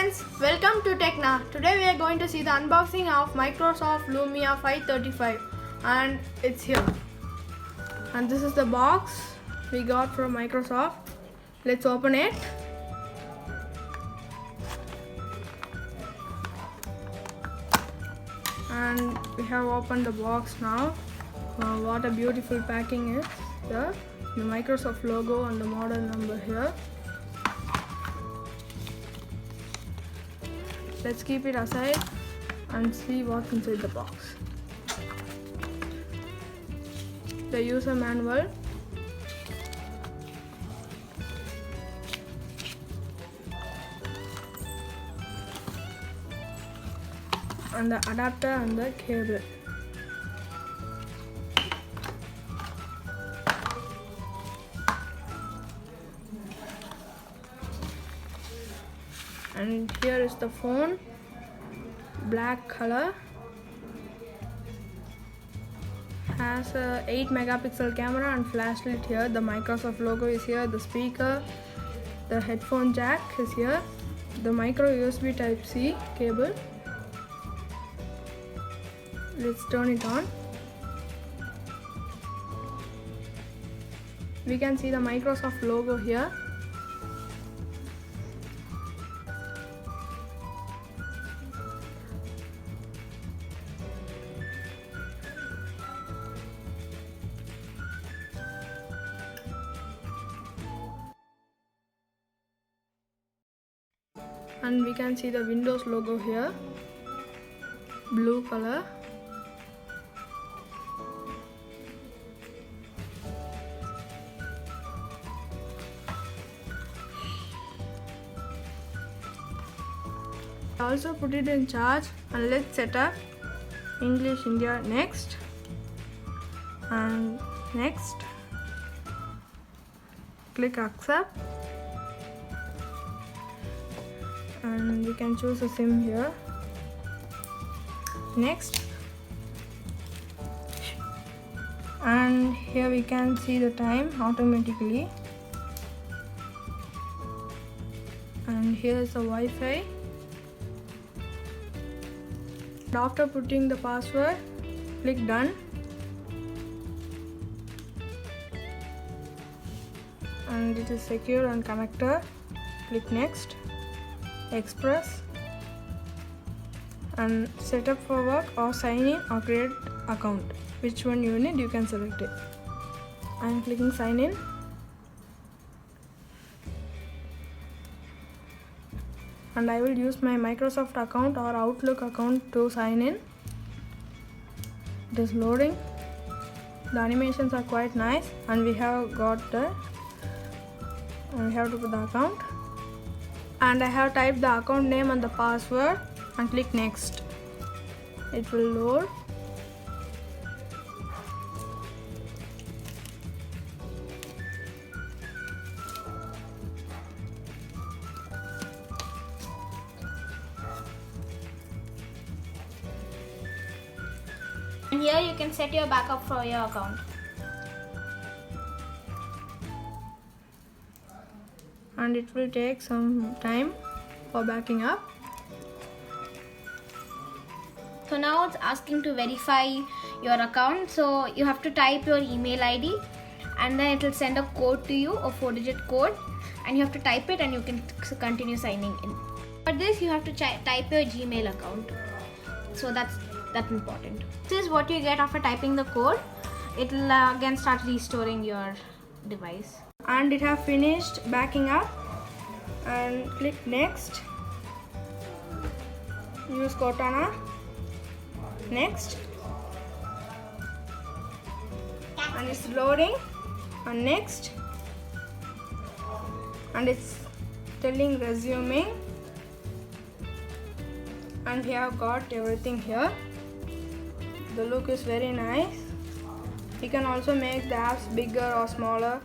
friends, welcome to TèchNA. Today we are going to see the unboxing of Microsoft Lumia 535 and it's here. And this is the box we got from Microsoft. Let's open it. And we have opened the box now. What a beautiful packing is here. The Microsoft logo and the model number here. Let's keep it aside and see what's inside the box. The user manual, and the adapter and the cable. And here is the phone, black color, has a 8 megapixel camera and flashlight here. The Microsoft logo is here, the speaker, the headphone jack is here, the micro USB type C cable. Let's turn it on. We can see the Microsoft logo here. And we can see the Windows logo here, blue color. Also put it in charge and let's set up English India next and next. Click accept. And we can choose a SIM here. Next, and here we can see the time automatically, and here is the Wi-Fi. And after putting the password, click done, and it is secure and connected. Click next. Express, and set up for work or sign in or create account. Which one you need, you can select it. I am clicking sign in. And I will use my Microsoft account or Outlook account to sign in. It is loading. The animations are quite nice, and we have got and we have to put the account. And I have typed the account name and the password and click next. It will load. And here you can set your backup for your account. And it will take some time for backing up. So now it's asking to verify your account. So you have to type your email ID and then it will send a code to you, a 4-digit code, and you have to type it and you can continue signing in. For this you have to type your Gmail account. So that's important. This is what you get after typing the code. It will again start restoring your device. And it have finished backing up, and click next. Use Cortana. Next, and it's loading, and next, and it's telling resuming, and we have got everything here. The look is very nice. You can also make the apps bigger or smaller.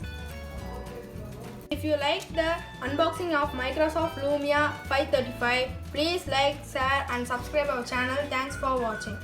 If you like the unboxing of Microsoft Lumia 535, please like, share and subscribe our channel. Thanks for watching.